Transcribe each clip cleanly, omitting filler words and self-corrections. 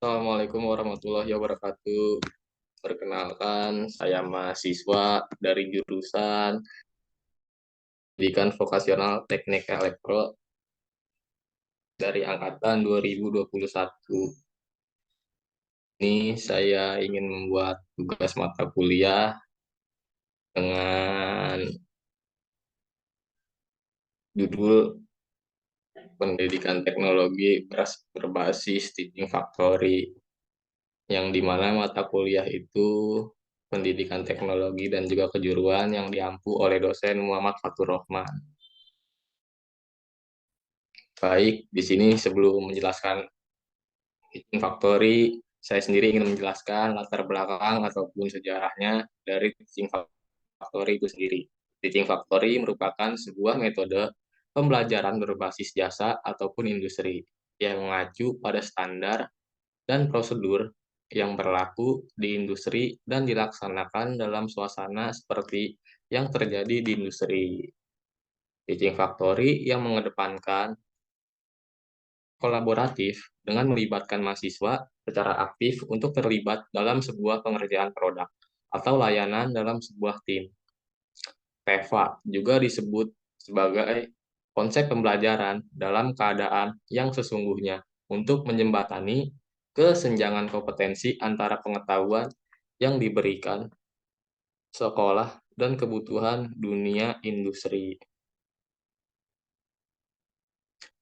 Assalamualaikum warahmatullahi wabarakatuh. Perkenalkan, saya mahasiswa dari jurusan Pendidikan Vokasional Teknik Elektro dari angkatan 2021. Ini saya ingin membuat tugas mata kuliah dengan judul Pendidikan Teknologi berbasis Teaching Factory, yang dimana mata kuliah itu pendidikan teknologi dan juga kejuruan yang diampu oleh dosen Muhammad Fatur Rohman. Baik, di sini sebelum menjelaskan Teaching Factory, saya sendiri ingin menjelaskan latar belakang ataupun sejarahnya dari Teaching Factory itu sendiri. Teaching Factory merupakan sebuah metode pembelajaran berbasis jasa ataupun industri yang mengacu pada standar dan prosedur yang berlaku di industri dan dilaksanakan dalam suasana seperti yang terjadi di industri. Teaching Factory yang mengedepankan kolaboratif dengan melibatkan mahasiswa secara aktif untuk terlibat dalam sebuah pengerjaan produk atau layanan dalam sebuah tim. PEVA juga disebut sebagai konsep pembelajaran dalam keadaan yang sesungguhnya untuk menjembatani kesenjangan kompetensi antara pengetahuan yang diberikan sekolah dan kebutuhan dunia industri.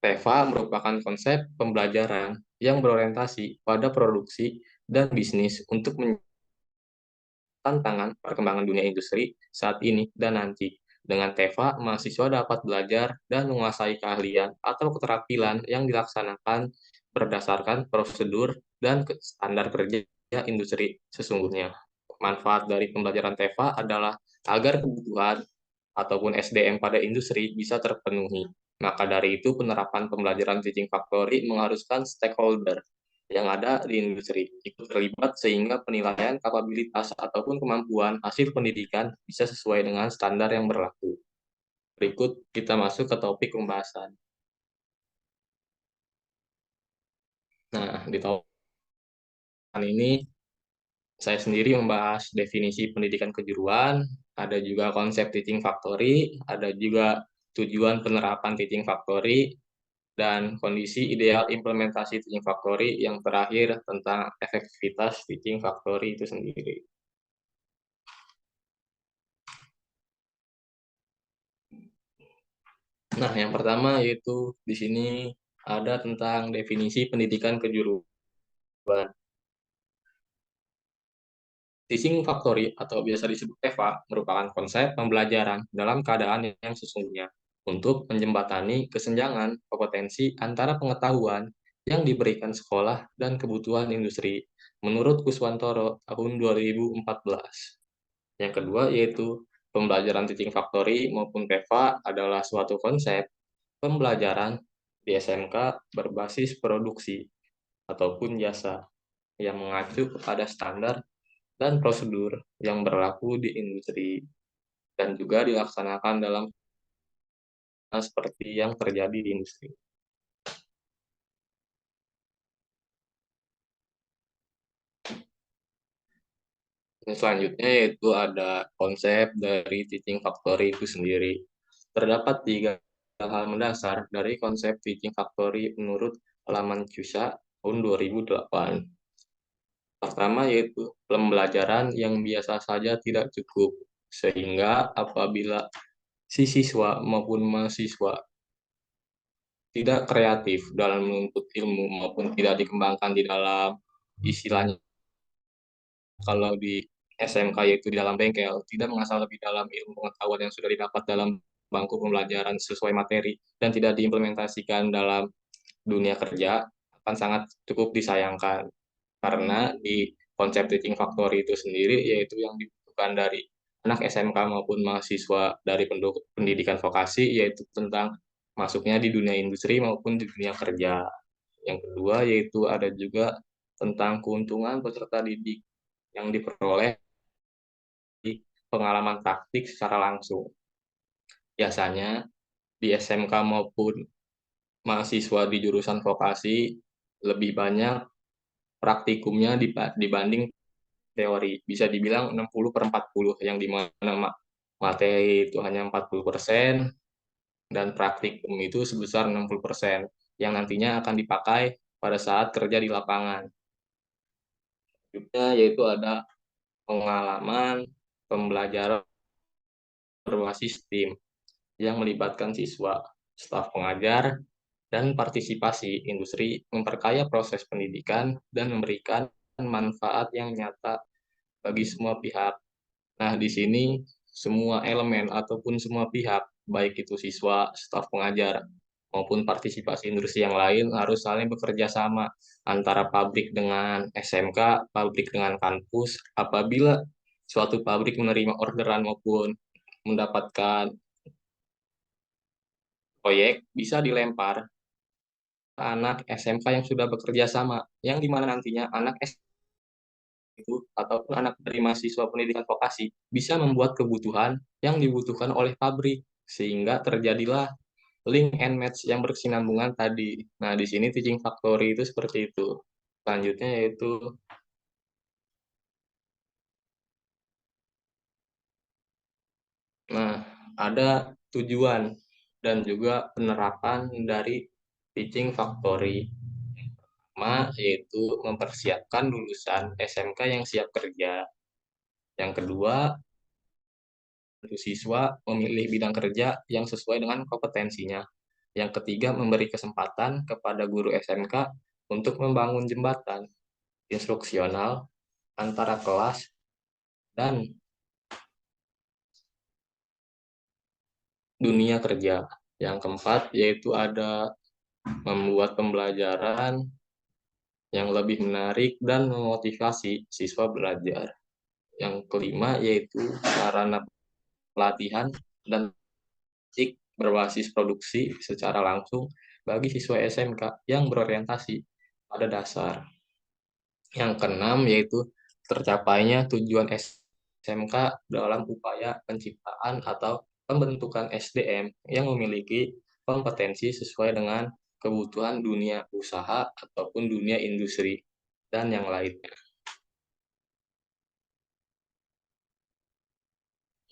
PEVA merupakan konsep pembelajaran yang berorientasi pada produksi dan bisnis untuk tantangan perkembangan dunia industri saat ini dan nanti. Dengan TEVA, mahasiswa dapat belajar dan menguasai keahlian atau keterampilan yang dilaksanakan berdasarkan prosedur dan standar kerja industri sesungguhnya. Manfaat dari pembelajaran TEVA adalah agar kebutuhan ataupun SDM pada industri bisa terpenuhi. Maka dari itu, penerapan pembelajaran teaching factory mengharuskan stakeholder yang ada di industri ikut terlibat sehingga penilaian kapabilitas ataupun kemampuan hasil pendidikan bisa sesuai dengan standar yang berlaku. Berikut kita masuk ke topik pembahasan. Nah, di topik ini saya sendiri membahas definisi pendidikan kejuruan, ada juga konsep teaching factory, ada juga tujuan penerapan teaching factory, dan kondisi ideal implementasi teaching factory yang terakhir tentang efektivitas teaching factory itu sendiri. Nah, yang pertama yaitu di sini ada tentang definisi pendidikan kejuruan. Teaching factory atau biasa disebut TEVA merupakan konsep pembelajaran dalam keadaan yang sesungguhnya untuk menjembatani kesenjangan kompetensi antara pengetahuan yang diberikan sekolah dan kebutuhan industri menurut Kuswantoro tahun 2014. Yang kedua yaitu pembelajaran teaching factory maupun TEVA adalah suatu konsep pembelajaran di SMK berbasis produksi ataupun jasa yang mengacu kepada standar dan prosedur yang berlaku di industri dan juga dilaksanakan dalam seperti yang terjadi di industri. Dan selanjutnya yaitu ada konsep dari teaching factory itu sendiri. Terdapat tiga hal mendasar dari konsep teaching factory menurut halaman CUSA tahun 2008. Pertama yaitu pembelajaran yang biasa saja tidak cukup, sehingga apabila si siswa maupun mahasiswa tidak kreatif dalam menuntut ilmu maupun tidak dikembangkan di dalam istilahnya kalau di SMK yaitu di dalam bengkel, tidak mengasah lebih dalam ilmu pengetahuan yang sudah didapat dalam bangku pembelajaran sesuai materi dan tidak diimplementasikan dalam dunia kerja akan sangat cukup disayangkan karena di konsep teaching factory itu sendiri yaitu yang dibutuhkan dari anak SMK maupun mahasiswa dari pendidikan vokasi yaitu tentang masuknya di dunia industri maupun di dunia kerja. Yang kedua yaitu ada juga tentang keuntungan peserta didik yang diperoleh di pengalaman praktik secara langsung. Biasanya di SMK maupun mahasiswa di jurusan vokasi lebih banyak praktikumnya dibanding teori. Bisa dibilang 60/40, yang dimana materi itu hanya 40% dan praktikum itu sebesar 60%, yang nantinya akan dipakai pada saat kerja di lapangan. Selanjutnya yaitu ada pengalaman pembelajaran berbasis tim yang melibatkan siswa, staf pengajar, dan partisipasi industri memperkaya proses pendidikan dan memberikan manfaat yang nyata bagi semua pihak. Nah, di sini semua elemen ataupun semua pihak, baik itu siswa, staf pengajar, maupun partisipasi industri yang lain harus saling bekerja sama antara pabrik dengan SMK, pabrik dengan kampus. Apabila suatu pabrik menerima orderan maupun mendapatkan proyek, bisa dilempar ke anak SMK yang sudah bekerja sama, yang dimana nantinya anak itu ataupun anak dari mahasiswa pendidikan vokasi bisa membuat kebutuhan yang dibutuhkan oleh pabrik, sehingga terjadilah link and match yang berkesinambungan tadi. Nah, di sini teaching factory itu seperti itu. Selanjutnya yaitu, nah, ada tujuan dan juga penerapan dari teaching factory. Pertama, yaitu mempersiapkan lulusan SMK yang siap kerja. Yang kedua, untuk siswa memilih bidang kerja yang sesuai dengan kompetensinya. Yang ketiga, memberi kesempatan kepada guru SMK untuk membangun jembatan instruksional antara kelas dan dunia kerja. Yang keempat, yaitu ada membuat pembelajaran yang lebih menarik dan memotivasi siswa belajar. Yang kelima, yaitu sarana pelatihan dan praktik berbasis produksi secara langsung bagi siswa SMK yang berorientasi pada dasar. Yang keenam, yaitu tercapainya tujuan SMK dalam upaya penciptaan atau pembentukan SDM yang memiliki kompetensi sesuai dengan kebutuhan dunia usaha ataupun dunia industri dan yang lainnya.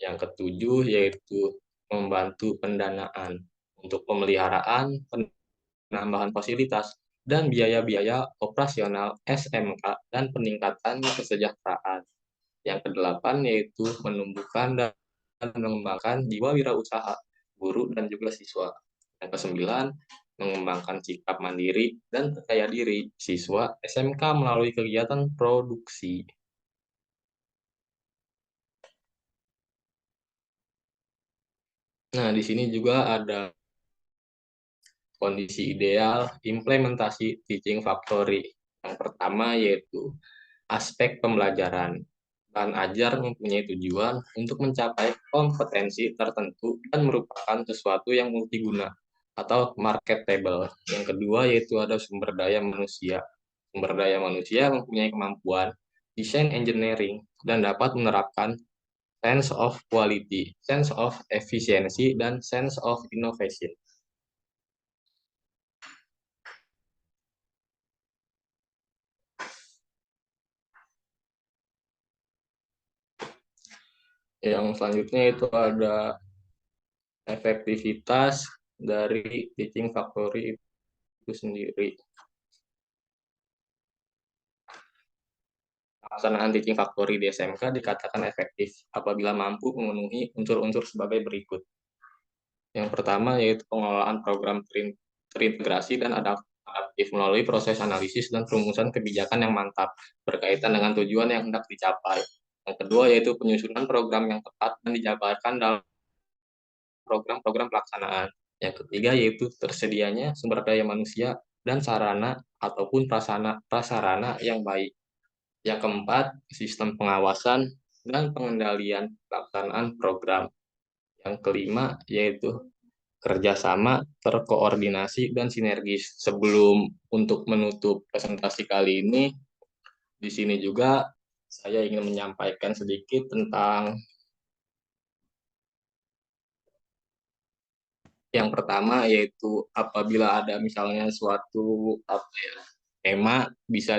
Yang ketujuh, yaitu membantu pendanaan untuk pemeliharaan, penambahan fasilitas, dan biaya-biaya operasional SMK dan peningkatan kesejahteraan. Yang kedelapan, yaitu menumbuhkan dan mengembangkan jiwa wirausaha guru dan juga siswa. Yang kesembilan, mengembangkan sikap mandiri dan percaya diri siswa SMK melalui kegiatan produksi. Nah, di sini juga ada kondisi ideal implementasi teaching factory. Yang pertama yaitu aspek pembelajaran. Bahan ajar mempunyai tujuan untuk mencapai kompetensi tertentu dan merupakan sesuatu yang multiguna atau marketable. Yang kedua yaitu ada sumber daya manusia. Sumber daya manusia mempunyai kemampuan desain engineering dan dapat menerapkan sense of quality, sense of efficiency, dan sense of innovation. Yang selanjutnya itu ada efektivitas dari teaching factory itu sendiri. Pelaksanaan teaching factory di SMK dikatakan efektif apabila mampu memenuhi unsur-unsur sebagai berikut. Yang pertama yaitu pengelolaan program terintegrasi dan adaptif melalui proses analisis dan perumusan kebijakan yang mantap berkaitan dengan tujuan yang hendak dicapai. Yang kedua yaitu penyusunan program yang tepat dan dijabarkan dalam program-program pelaksanaan. Yang ketiga yaitu tersedianya sumber daya manusia dan sarana ataupun prasarana yang baik. Yang keempat, sistem pengawasan dan pengendalian pelaksanaan program. Yang kelima yaitu kerjasama, terkoordinasi, dan sinergis. Sebelum untuk menutup presentasi kali ini, di sini juga saya ingin menyampaikan sedikit tentang yang pertama yaitu apabila ada misalnya suatu apa ya, tema bisa